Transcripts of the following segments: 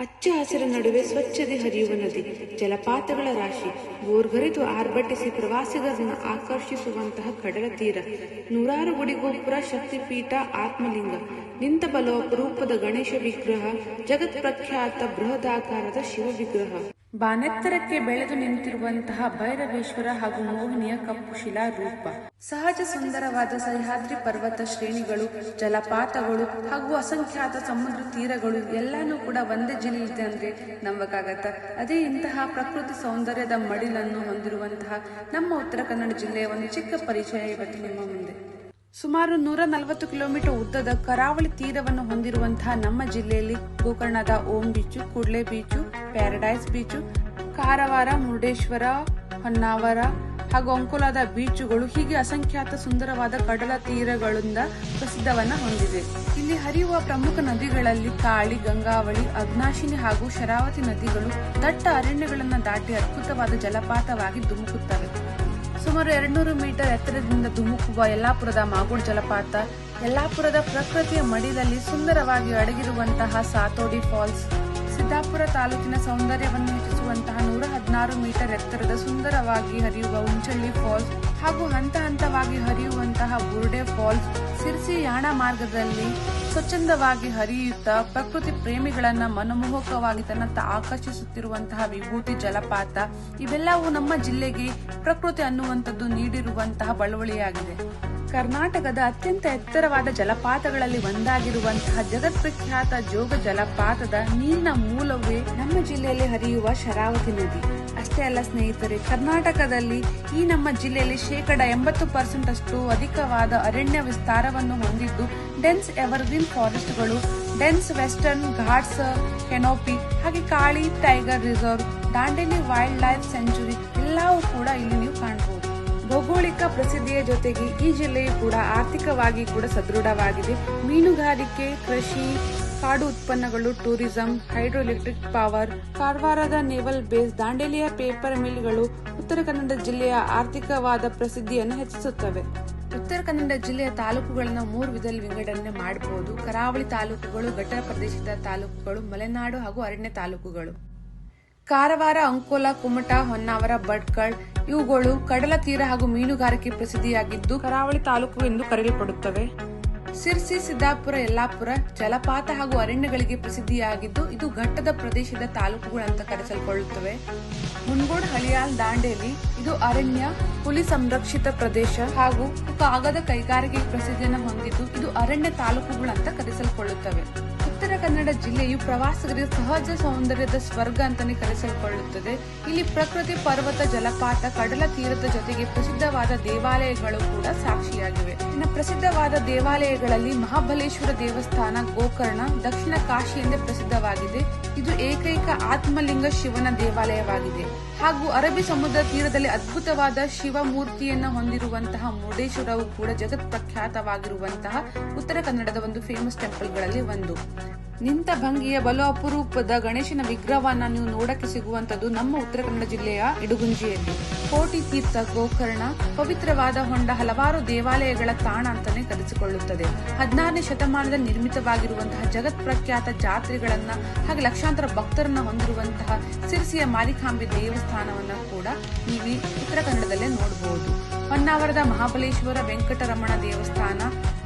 ಹಚ್ಚ ಹಸಿರ ನಡುವೆ ಸ್ವಚ್ಛತೆ ಹರಿಯುವ ನದಿ, ಜಲಪಾತಗಳ ರಾಶಿ, ಬೋರ್ಗರೆದು ಆರ್ಭಟಿಸಿ ಪ್ರವಾಸಿಗರನ್ನು ಆಕರ್ಷಿಸುವಂತಹ ಕಡಲ ತೀರ, ನೂರಾರು ಗುಡಿಗೋಪುರ, ಶಕ್ತಿಪೀಠ, ಆತ್ಮಲಿಂಗ, ನಿಂತ ಬಲು ಅಪರೂಪದ ಗಣೇಶ ವಿಗ್ರಹ, ಜಗತ್ ಪ್ರಖ್ಯಾತ ಬೃಹದಾಕಾರದ ಶಿವ ವಿಗ್ರಹ, ಬಾನೆತ್ತರಕ್ಕೆ ಬೆಳೆದು ನಿಂತಿರುವಂತಹ ಭೈರವೇಶ್ವರ ಹಾಗೂ ಮೋಹಿನಿಯ ಕಪ್ಪು ಶಿಲಾ ರೂಪ, ಸಹಜ ಸುಂದರವಾದ ಸಹ್ಯಾದ್ರಿ ಪರ್ವತ ಶ್ರೇಣಿಗಳು, ಜಲಪಾತಗಳು ಹಾಗೂ ಅಸಂಖ್ಯಾತ ಸಮುದ್ರ ತೀರಗಳು ಎಲ್ಲಾನು ಕೂಡ ಒಂದೇ ಜಿಲ್ಲೆಯಿದೆ ಅಂದ್ರೆ ನಂಬಕ್ಕಾಗತ್ತ. ಅದೇ ಇಂತಹ ಪ್ರಕೃತಿ ಸೌಂದರ್ಯದ ಮಡಿಲನ್ನು ಹೊಂದಿರುವಂತಹ ನಮ್ಮ ಉತ್ತರ ಕನ್ನಡ ಜಿಲ್ಲೆಯ ಒಂದು ಚಿಕ್ಕ ಪರಿಚಯ ಇವತ್ತು ನಿಮ್ಮ ಮುಂದೆ. ಸುಮಾರು 140 ಕಿಲೋಮೀಟರ್ ಉದ್ದದ ಕರಾವಳಿ ತೀರವನ್ನು ಹೊಂದಿರುವಂತಹ ನಮ್ಮ ಜಿಲ್ಲೆಯಲ್ಲಿ ಗೋಕರ್ಣದ ಓಂ ಬೀಚು, ಕೂಡ್ಲೆ beach, paradise beach, Karwar, Murudeshwar, Honnavar ಹಾಗೂ ಅಂಕೋಲಾದ ಬೀಚುಗಳು ಹೀಗೆ ಅಸಂಖ್ಯಾತ ಸುಂದರವಾದ ಕಡಲ ತೀರಗಳಿಂದ ಪ್ರಸಿದ್ಧವನ್ನ ಹೊಂದಿದೆ. ಇಲ್ಲಿ ಹರಿಯುವ ಪ್ರಮುಖ ನದಿಗಳಲ್ಲಿ ಕಾಳಿ, ಗಂಗಾವಳಿ, ಅಗ್ನಾಶಿನಿ ಹಾಗೂ ಶರಾವತಿ ನದಿಗಳು ದಟ್ಟ ಅರಣ್ಯಗಳನ್ನು ದಾಟಿ ಅದ್ಭುತವಾದ ಜಲಪಾತವಾಗಿ ಧುಮುಕುತ್ತವೆ. ಸುಮಾರು 200 ಮೀಟರ್ ಎತ್ತರದಿಂದ ಧುಮುಕುವ ಯಲ್ಲಾಪುರದ ಮಾಗೋಡ್ ಜಲಪಾತ, ಯಲ್ಲಾಪುರದ ಪ್ರಕೃತಿಯ ಮಡಿಲಲ್ಲಿ ಸುಂದರವಾಗಿ ಅಡಗಿರುವಂತಹ ಸಾತೋಡಿ ಫಾಲ್ಸ್, ಸಿದ್ದಾಪುರ ತಾಲೂಕಿನ ಸೌಂದರ್ಯವನ್ನು ಹೆಚ್ಚಿಸುವಂತಹ 116 ಮೀಟರ್ ಎತ್ತರದ ಸುಂದರವಾಗಿ ಹರಿಯುವ ಉಂಚಳ್ಳಿ ಫಾಲ್ಸ್ ಹಾಗೂ ಹಂತ ಹಂತವಾಗಿ ಹರಿಯುವಂತಹ ಬುರ್ಡೆ ಫಾಲ್ಸ್, ಸಿರ್ಸಿ ಯಾಣ ಮಾರ್ಗದಲ್ಲಿ ಸ್ವಚ್ಛಂದವಾಗಿ ಹರಿಯುತ್ತಾ ಪ್ರಕೃತಿ ಪ್ರೇಮಿಗಳನ್ನ ಮನಮೋಹಕವಾಗಿ ತನ್ನತ್ತ ಆಕರ್ಷಿಸುತ್ತಿರುವಂತಹ ವಿಭೂತಿ ಜಲಪಾತ, ಇವೆಲ್ಲವೂ ನಮ್ಮ ಜಿಲ್ಲೆಗೆ ಪ್ರಕೃತಿ ಅನ್ನುವಂಥದ್ದು ನೀಡಿರುವಂತಹ ಬಳುವಳಿಯಾಗಿದೆ. ಕರ್ನಾಟಕದ ಅತ್ಯಂತ ಎತ್ತರವಾದ ಜಲಪಾತಗಳಲ್ಲಿ ಒಂದಾಗಿರುವಂತಹ ಜಗತ್ಪ್ರಖ್ಯಾತ ಜೋಗ ಜಲಪಾತದ ನೀರಿನ ಮೂಲವೇ ನಮ್ಮ ಜಿಲ್ಲೆಯಲ್ಲಿ ಹರಿಯುವ ಶರಾವತಿ ನದಿ. ಅಷ್ಟೇ ಅಲ್ಲ ಸ್ನೇಹಿತರೆ, ಕರ್ನಾಟಕದಲ್ಲಿ ಈ ನಮ್ಮ ಜಿಲ್ಲೆಯಲ್ಲಿ 80% ಅಷ್ಟು ಅಧಿಕವಾದ ಅರಣ್ಯ ವಿಸ್ತಾರವನ್ನು ಹೊಂದಿದ್ದು, ಡೆನ್ಸ್ ಎವರ್ಗ್ರೀನ್ ಫಾರೆಸ್ಟ್ಗಳು, ಡೆನ್ಸ್ ವೆಸ್ಟರ್ನ್ ಘಾಟ್ಸ್ ಕೆನೋಪಿ, ಹಾಗೆ Kali tiger reserve, Dandeli wildlife sanctuary ಎಲ್ಲವೂ ಕೂಡ ಇಲ್ಲಿ ನೀವು ಕಾಣಬಹುದು. ಭೌಗೋಳಿಕ ಪ್ರಸಿದ್ಧಿಯ ಜೊತೆಗೆ ಈ ಜಿಲ್ಲೆಯು ಕೂಡ ಆರ್ಥಿಕವಾಗಿ ಕೂಡ ಸದೃಢವಾಗಿದೆ. ಮೀನುಗಾರಿಕೆ, ಕೃಷಿ, ಕಾಡು ಉತ್ಪನ್ನಗಳು, ಟೂರಿಸಂ, ಹೈಡ್ರೋ ಎಲೆಕ್ಟ್ರಿಕ್ ಪವರ್, ಕಾರವಾರದ naval base, ದಾಂಡೇಲಿಯ paper ಮಿಲ್ಗಳು Uttara Kannada ಜಿಲ್ಲೆಯ ಆರ್ಥಿಕವಾದ ಪ್ರಸಿದ್ಧಿಯನ್ನು ಹೆಚ್ಚಿಸುತ್ತವೆ. ಉತ್ತರ ಕನ್ನಡ ಜಿಲ್ಲೆಯ ತಾಲೂಕುಗಳನ್ನು 3 ವಿಧದಲ್ಲಿ ವಿಂಗಡಣೆ ಮಾಡಬಹುದು. ಕರಾವಳಿ ತಾಲೂಕುಗಳು, ಘಟ್ಟ ಪ್ರದೇಶದ ತಾಲೂಕುಗಳು, ಮಲೆನಾಡು ಹಾಗೂ ಅರಣ್ಯ ತಾಲೂಕುಗಳು. ಕಾರವಾರ, ಅಂಕೋಲಾ, ಕುಮಟಾ, ಹೊನ್ನಾವರ, ಭಟ್ಕಳ ಇವುಗಳು ಕಡಲ ತೀರ ಹಾಗೂ ಮೀನುಗಾರಿಕೆ ಪ್ರಸಿದ್ಧಿಯಾಗಿದ್ದು ಕರಾವಳಿ ತಾಲೂಕು ಎಂದು ಕರೆಯಲ್ಪಡುತ್ತವೆ. ಸಿರ್ಸಿ, ಸಿದ್ದಾಪುರ, ಯಲ್ಲಾಪುರ ಜಲಪಾತ ಹಾಗೂ ಅರಣ್ಯಗಳಿಗೆ ಪ್ರಸಿದ್ಧಿಯಾಗಿದ್ದು ಇದು ಘಟ್ಟದ ಪ್ರದೇಶದ ತಾಲೂಕುಗಳಂತ ಕರೆಸಲ್ಪಡುತ್ತವೆ. ಮುನ್ಗೋಡ್, ಹಳಿಯಾಲ್, ದಾಂಡೇಲಿ ಇದು ಅರಣ್ಯ, ಹುಲಿ ಸಂರಕ್ಷಿತ ಪ್ರದೇಶ ಹಾಗೂ ಕಾಗದ ಕೈಗಾರಿಕೆ ಪ್ರಸಿದ್ಧಿಯನ್ನು ಹೊಂದಿದ್ದು ಇದು ಅರಣ್ಯ ತಾಲೂಕುಗಳಂತ ಕರೆಸಲ್ಪಡುತ್ತವೆ. ಉತ್ತರ ಕನ್ನಡ ಜಿಲ್ಲೆಯು ಪ್ರವಾಸಿಗರಿಗೆ ಸಹಜ ಸೌಂದರ್ಯದ ಸ್ವರ್ಗ ಅಂತಾನೆ ಕರೆಸಲ್ಪಡುತ್ತದೆ. ಇಲ್ಲಿ ಪ್ರಕೃತಿ, ಪರ್ವತ, ಜಲಪಾತ, ಕಡಲ ತೀರದ ಜೊತೆಗೆ ಪ್ರಸಿದ್ಧವಾದ ದೇವಾಲಯಗಳು ಕೂಡ ಸಾಕ್ಷಿಯಾಗಿವೆ. ಇನ್ನು ಪ್ರಸಿದ್ಧವಾದ ದೇವಾಲಯಗಳಲ್ಲಿ ಮಹಾಬಲೇಶ್ವರ ದೇವಸ್ಥಾನ ಗೋಕರ್ಣ ದಕ್ಷಿಣ ಕಾಶಿ ಎಂದೇ ಪ್ರಸಿದ್ಧವಾಗಿದೆ. ಇದು ಏಕೈಕ ಆತ್ಮಲಿಂಗ ಶಿವನ ದೇವಾಲಯವಾಗಿದೆ. ಹಾಗೂ ಅರಬ್ಬಿ ಸಮುದ್ರ ತೀರದಲ್ಲಿ ಅದ್ಭುತವಾದ ಶಿವ ಮೂರ್ತಿಯನ್ನು ಹೊಂದಿರುವಂತಹ ಮುರುಡೇಶ್ವರವು ಕೂಡ ಜಗತ್ ಪ್ರಖ್ಯಾತವಾಗಿರುವಂತಹ ಉತ್ತರ ಕನ್ನಡದ ಒಂದು ಫೇಮಸ್ ಟೆಂಪಲ್ಗಳಲ್ಲಿ ಒಂದು. ನಿಂತ ಭಂಗಿಯ ಬಲು ಅಪರೂಪದ ಗಣೇಶನ ವಿಗ್ರಹವನ್ನ ನೀವು ನೋಡಕ್ಕೆ ಸಿಗುವಂತದ್ದು ನಮ್ಮ ಉತ್ತರ ಕನ್ನಡ ಜಿಲ್ಲೆಯ ಇಡಗುಂಜಿಯಲ್ಲಿ. ಕೋಟಿ ತೀರ್ಥ ಗೋಕರ್ಣ ಪವಿತ್ರವಾದ ಹೊಂಡ ಹಲವಾರು ದೇವಾಲಯಗಳ ತಾಣ ಅಂತಾನೆ ಕರೆಸಿಕೊಳ್ಳುತ್ತದೆ. 16ನೇ ಶತಮಾನದಲ್ಲಿ ನಿರ್ಮಿತವಾಗಿರುವಂತಹ ಜಗತ್ ಪ್ರಖ್ಯಾತ ಜಾತ್ರೆಗಳನ್ನ ಹಾಗೆ ಲಕ್ಷಾಂತರ ಭಕ್ತರನ್ನ ಹೊಂದಿರುವಂತಹ ಸಿರ್ಸಿಯ ಮಾರಿಕಾಂಬೆ ದೇವಸ್ಥಾನವನ್ನ ಕೂಡ ನೀವು ಉತ್ತರ ಕನ್ನಡದಲ್ಲೇ ನೋಡಬಹುದು. ಹೊನ್ನಾವರದ ಮಹಾಬಲೇಶ್ವರ ವೆಂಕಟರಮಣ ದೇವಸ್ಥಾನ,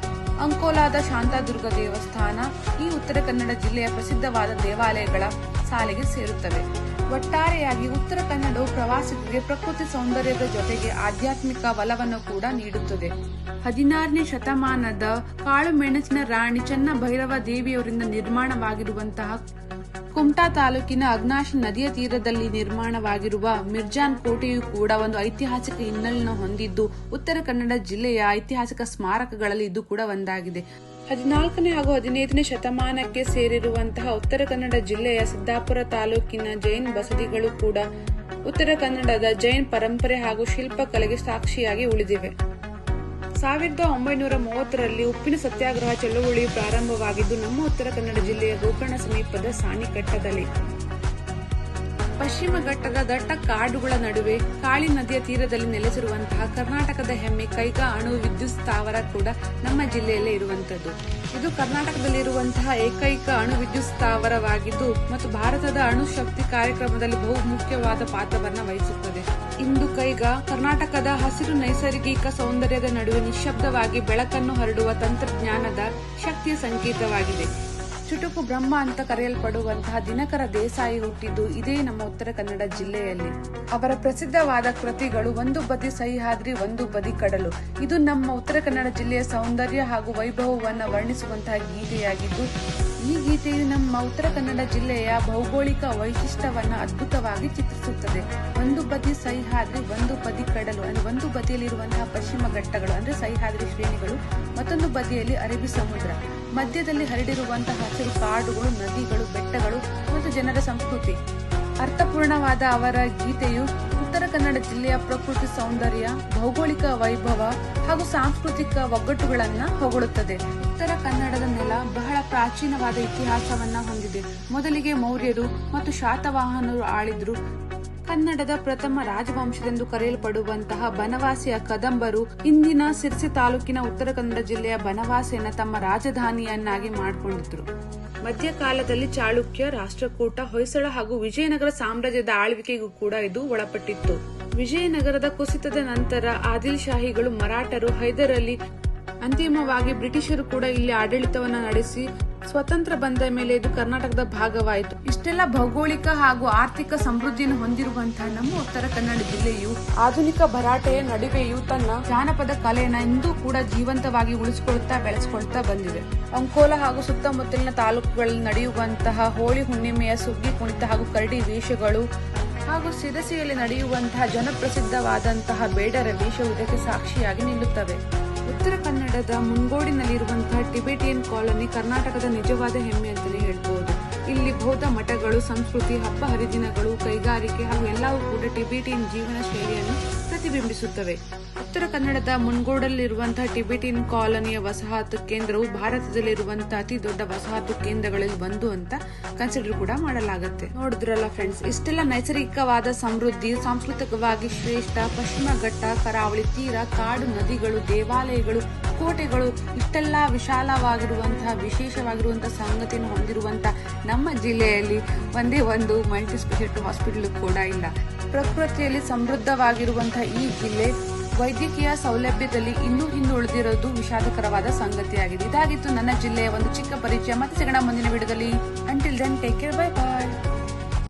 ಅಂಕೋಲಾದ ಶಾಂತಾದುರ್ಗ ದೇವಸ್ಥಾನ ಈ ಉತ್ತರ ಕನ್ನಡ ಜಿಲ್ಲೆಯ ಪ್ರಸಿದ್ಧವಾದ ದೇವಾಲಯಗಳ ಸಾಲಿಗೆ ಸೇರುತ್ತವೆ. ಒಟ್ಟಾರೆಯಾಗಿ ಉತ್ತರ ಕನ್ನಡವು ಪ್ರವಾಸಿಗರಿಗೆ ಪ್ರಕೃತಿ ಸೌಂದರ್ಯದ ಜೊತೆಗೆ ಆಧ್ಯಾತ್ಮಿಕ ಒಲವನ್ನು ಕೂಡ ನೀಡುತ್ತದೆ. 16ನೇ ಶತಮಾನದ ಕಾಳು ಮೆಣಸಿನ ರಾಣಿ ಚೆನ್ನ ಭೈರವ ದೇವಿಯವರಿಂದ ನಿರ್ಮಾಣವಾಗಿರುವಂತಹ ಕುಮಟಾ ತಾಲೂಕಿನ ಅಗ್ನಾಶಿ ನದಿಯ ತೀರದಲ್ಲಿ ನಿರ್ಮಾಣವಾಗಿರುವ ಮಿರ್ಜಾನ್ ಕೋಟೆಯು ಕೂಡ ಒಂದು ಐತಿಹಾಸಿಕ ಹಿನ್ನೆಲೆಯನ್ನು ಹೊಂದಿದ್ದು ಉತ್ತರ ಕನ್ನಡ ಜಿಲ್ಲೆಯ ಐತಿಹಾಸಿಕ ಸ್ಮಾರಕಗಳಲ್ಲಿ ಇದು ಕೂಡ ಒಂದಾಗಿದೆ. 14ನೇ ಹಾಗೂ 15ನೇ ಶತಮಾನಕ್ಕೆ ಸೇರಿರುವಂತಹ ಉತ್ತರ ಕನ್ನಡ ಜಿಲ್ಲೆಯ ಸಿದ್ದಾಪುರ ತಾಲೂಕಿನ ಜೈನ್ ಬಸದಿಗಳು ಕೂಡ ಉತ್ತರ ಕನ್ನಡದ ಜೈನ್ ಪರಂಪರೆ ಹಾಗೂ ಶಿಲ್ಪಕಲೆಗೆ ಸಾಕ್ಷಿಯಾಗಿ ಉಳಿದಿವೆ. 1930ರಲ್ಲಿ ಉಪ್ಪಿನ ಸತ್ಯಾಗ್ರಹ ಚಳವಳಿಯು ಪ್ರಾರಂಭವಾಗಿದ್ದು ನಮ್ಮ ಉತ್ತರ ಕನ್ನಡ ಜಿಲ್ಲೆಯ ಗೋಕರ್ಣ ಸಮೀಪದ ಸಾಣಿಕಟ್ಟದಲ್ಲಿ. ಪಶ್ಚಿಮ ಘಟ್ಟದ ದಟ್ಟ ಕಾಡುಗಳ ನಡುವೆ ಕಾಳಿ ನದಿಯ ತೀರದಲ್ಲಿ ನೆಲೆಸಿರುವಂತಹ ಕರ್ನಾಟಕದ ಹೆಮ್ಮೆ ಕೈಗಾ ಅಣು ವಿದ್ಯುತ್ ಸ್ಥಾವರ ಕೂಡ ನಮ್ಮ ಜಿಲ್ಲೆಯಲ್ಲೇ ಇರುವಂತದ್ದು. ಇದು ಕರ್ನಾಟಕದಲ್ಲಿರುವಂತಹ ಏಕೈಕ ಅಣು ವಿದ್ಯುತ್ ಸ್ಥಾವರವಾಗಿದ್ದು ಮತ್ತು ಭಾರತದ ಅಣು ಶಕ್ತಿ ಕಾರ್ಯಕ್ರಮದಲ್ಲಿ ಬಹು ಮುಖ್ಯವಾದ ಪಾತ್ರವನ್ನು ವಹಿಸುತ್ತದೆ. ಇಂದು ಕೈಗಾ ಕರ್ನಾಟಕದ ಹಸಿರು ನೈಸರ್ಗಿಕ ಸೌಂದರ್ಯದ ನಡುವೆ ನಿಶ್ಶಬ್ದವಾಗಿ ಬೆಳಕನ್ನು ಹರಡುವ ತಂತ್ರಜ್ಞಾನದ ಶಕ್ತಿಯ ಸಂಕೇತವಾಗಿದೆ. ಚುಟುಕು ಬ್ರಹ್ಮ ಅಂತ ಕರೆಯಲ್ಪಡುವಂತಹ ದಿನಕರ ದೇಸಾಯಿ ಹುಟ್ಟಿದ್ದು ಇದೇ ನಮ್ಮ ಉತ್ತರ ಕನ್ನಡ ಜಿಲ್ಲೆಯಲ್ಲಿ. ಅವರ ಪ್ರಸಿದ್ಧವಾದ ಕೃತಿಗಳು ಒಂದು ಬದಿ ಸಹ್ಯಾದ್ರಿ ಒಂದು ಬದಿ ಕಡಲು. ಇದು ನಮ್ಮ ಉತ್ತರ ಕನ್ನಡ ಜಿಲ್ಲೆಯ ಸೌಂದರ್ಯ ಹಾಗೂ ವೈಭವವನ್ನು ವರ್ಣಿಸುವಂತಹ ಗೀತೆಯಾಗಿದ್ದು, ಈ ಗೀತೆಯು ನಮ್ಮ ಉತ್ತರ ಕನ್ನಡ ಜಿಲ್ಲೆಯ ಭೌಗೋಳಿಕ ವೈಶಿಷ್ಟ್ಯವನ್ನ ಅದ್ಭುತವಾಗಿ ಚಿತ್ರಿಸುತ್ತದೆ. ಒಂದು ಬದಿ ಸಹ್ಯಾದ್ರಿ ಒಂದು ಬದಿ ಕಡಲು ಅಂದ್ರೆ ಒಂದು ಬದಿಯಲ್ಲಿರುವಂತಹ ಪಶ್ಚಿಮ ಘಟ್ಟಗಳು ಅಂದ್ರೆ ಸಹ್ಯಾದ್ರಿ ಶ್ರೇಣಿಗಳು, ಮತ್ತೊಂದು ಬದಿಯಲ್ಲಿ ಅರಬ್ಬಿ ಸಮುದ್ರ, ಮಧ್ಯದಲ್ಲಿ ಹರಡಿರುವಂತಹ ಹಸಿರು ಕಾಡುಗಳು, ನದಿಗಳು, ಬೆಟ್ಟಗಳು ಮತ್ತು ಜನರ ಸಂಸ್ಕೃತಿ. ಅರ್ಥಪೂರ್ಣವಾದ ಅವರ ಗೀತೆಯು ಉತ್ತರ ಕನ್ನಡ ಜಿಲ್ಲೆಯ ಪ್ರಕೃತಿ ಸೌಂದರ್ಯ, ಭೌಗೋಳಿಕ ವೈಭವ ಹಾಗೂ ಸಾಂಸ್ಕೃತಿಕ ಒಗ್ಗಟ್ಟುಗಳನ್ನ ಹೊಗಳುತ್ತದೆ. ಉತ್ತರ ಕನ್ನಡದ ನೆಲ ಬಹಳ ಪ್ರಾಚೀನವಾದ ಇತಿಹಾಸವನ್ನ ಹೊಂದಿದೆ. ಮೊದಲಿಗೆ ಮೌರ್ಯರು ಮತ್ತು ಶಾತವಾಹನರು ಆಳಿದ್ರು. ಕನ್ನಡದ ಪ್ರಥಮ ರಾಜವಂಶವೆಂದು ಕರೆಯಲ್ಪಡುವಂತಹ ಬನವಾಸಿಯ ಕದಂಬರು ಇಂದಿನ ಸಿರ್ಸಿ ತಾಲೂಕಿನ ಉತ್ತರ ಕನ್ನಡ ಜಿಲ್ಲೆಯ ಬನವಾಸಿಯನ್ನ ತಮ್ಮ ರಾಜಧಾನಿಯನ್ನಾಗಿ ಮಾಡಿಕೊಂಡಿದ್ರು. ಮಧ್ಯಕಾಲದಲ್ಲಿ ಚಾಳುಕ್ಯ, ರಾಷ್ಟ್ರಕೂಟ, ಹೊಯ್ಸಳ ಹಾಗೂ ವಿಜಯನಗರ ಸಾಮ್ರಾಜ್ಯದ ಆಳ್ವಿಕೆಗೂ ಕೂಡ ಇದು ಒಳಪಟ್ಟಿತ್ತು. ವಿಜಯನಗರದ ಕುಸಿತದ ನಂತರ ಆದಿಲ್ ಶಾಹಿಗಳು, ಮರಾಠರು, ಹೈದರ್ ಅಲಿ, ಅಂತಿಮವಾಗಿ ಬ್ರಿಟಿಷರು ಕೂಡ ಇಲ್ಲಿ ಆಡಳಿತವನ್ನ ನಡೆಸಿ ಸ್ವತಂತ್ರ ಬಂದ ಮೇಲೆ ಇದು ಕರ್ನಾಟಕದ ಭಾಗವಾಯಿತು. ಇಷ್ಟೆಲ್ಲ ಭೌಗೋಳಿಕ ಹಾಗೂ ಆರ್ಥಿಕ ಸಮೃದ್ಧಿಯನ್ನು ಹೊಂದಿರುವಂತಹ ನಮ್ಮ ಉತ್ತರ ಕನ್ನಡ ಜಿಲ್ಲೆಯು ಆಧುನಿಕ ಭರಾಟೆಯ ನಡುವೆಯೂ ತನ್ನ ಜಾನಪದ ಕಲೆಯನ್ನ ಇಂದೂ ಕೂಡ ಜೀವಂತವಾಗಿ ಉಳಿಸಿಕೊಳ್ತಾ ಬೆಳೆಸಿಕೊಳ್ತಾ ಬಂದಿದೆ. ಅಂಕೋಲ ಹಾಗೂ ಸುತ್ತಮುತ್ತಲಿನ ತಾಲೂಕುಗಳಲ್ಲಿ ನಡೆಯುವಂತಹ ಹೋಳಿ ಹುಣ್ಣಿಮೆಯ ಸುಗ್ಗಿ ಕುಣಿತ ಹಾಗೂ ಕರಡಿ ವೇಷಗಳು ಹಾಗೂ ಸಿರಸಿಯಲ್ಲಿ ನಡೆಯುವಂತಹ ಜನಪ್ರಸಿದ್ಧವಾದಂತಹ ಬೇಡರ ವೇಷವು ಇದಕ್ಕೆ ಸಾಕ್ಷಿಯಾಗಿ ನಿಲ್ಲುತ್ತವೆ. ಉತ್ತರ ಕನ್ನಡದ ಮುಂಗೋಡಿನಲ್ಲಿರುವಂತಹ ಟಿಬೆಟಿಯನ್ ಕಾಲನಿ ಕರ್ನಾಟಕದ ನಿಜವಾದ ಹೆಮ್ಮೆ ಅಂತಲೇ ಹೇಳ್ಬಹುದು. ಇಲ್ಲಿ ಬೌದ್ಧ ಮಠಗಳು, ಸಂಸ್ಕೃತಿ, ಹಬ್ಬ ಹರಿದಿನಗಳು, ಕೈಗಾರಿಕೆ ಹಾಗೂ ಎಲ್ಲವೂ ಕೂಡ ಟಿಬೆಟಿಯನ್ ಜೀವನ ಶೈಲಿಯನ್ನು ಪ್ರತಿಬಿಂಬಿಸುತ್ತವೆ. ಉತ್ತರ ಕನ್ನಡದ ಮುನ್ಗೋಡಲ್ಲಿರುವಂತಹ ಟಿಬೆಟಿಯನ್ ಕಾಲನಿಯ ವಸಾಹತು ಕೇಂದ್ರವು ಭಾರತದಲ್ಲಿರುವಂತಹ ಅತಿ ದೊಡ್ಡ ವಸಾಹತು ಕೇಂದ್ರಗಳಲ್ಲಿ ಒಂದು ಅಂತ ಕನ್ಸಿಡರ್ ಕೂಡ ಮಾಡಲಾಗುತ್ತೆ. ನೋಡಿದ್ರಲ್ಲ ಫ್ರೆಂಡ್ಸ್, ಇಷ್ಟೆಲ್ಲ ನೈಸರ್ಗಿಕವಾದ ಸಮೃದ್ಧಿ, ಸಾಂಸ್ಕೃತಿಕವಾಗಿ ಶ್ರೇಷ್ಠ ಪಶ್ಚಿಮ ಘಟ್ಟ, ಕರಾವಳಿ ತೀರ, ಕಾಡು, ನದಿಗಳು, ದೇವಾಲಯಗಳು, ಕೋಟೆಗಳು, ಇಷ್ಟೆಲ್ಲ ವಿಶಾಲವಾಗಿರುವಂತಹ ವಿಶೇಷವಾಗಿರುವಂತಹ ಸಂಗತಿಯನ್ನು ಹೊಂದಿರುವಂತಹ ನಮ್ಮ ಜಿಲ್ಲೆಯಲ್ಲಿ ಒಂದೇ ಒಂದು ಮಲ್ಟಿ ಸ್ಪೆಷಾಲಿಟಿ ಹಾಸ್ಪಿಟಲ್ ಕೂಡ ಇಲ್ಲ. ಪ್ರಕೃತಿಯಲ್ಲಿ ಸಮೃದ್ಧವಾಗಿರುವಂತಹ ಈ ಜಿಲ್ಲೆ ವೈದ್ಯಕೀಯ ಸೌಲಭ್ಯದಲ್ಲಿ ಇನ್ನೂ ಹಿಂದುಳಿದಿರೋದು ವಿಷಾದಕರವಾದ ಸಂಗತಿಯಾಗಿದೆ. ಇದಾಗಿತ್ತು ನನ್ನ ಜಿಲ್ಲೆಯ ಒಂದು ಚಿಕ್ಕ ಪರಿಚಯ. ಮತ್ತೆ ಸಿಗೋಣ ಮುಂದಿನ ವಿಡಿಯೋದಲ್ಲಿ. Until then take care, bye ಬಾಯ್.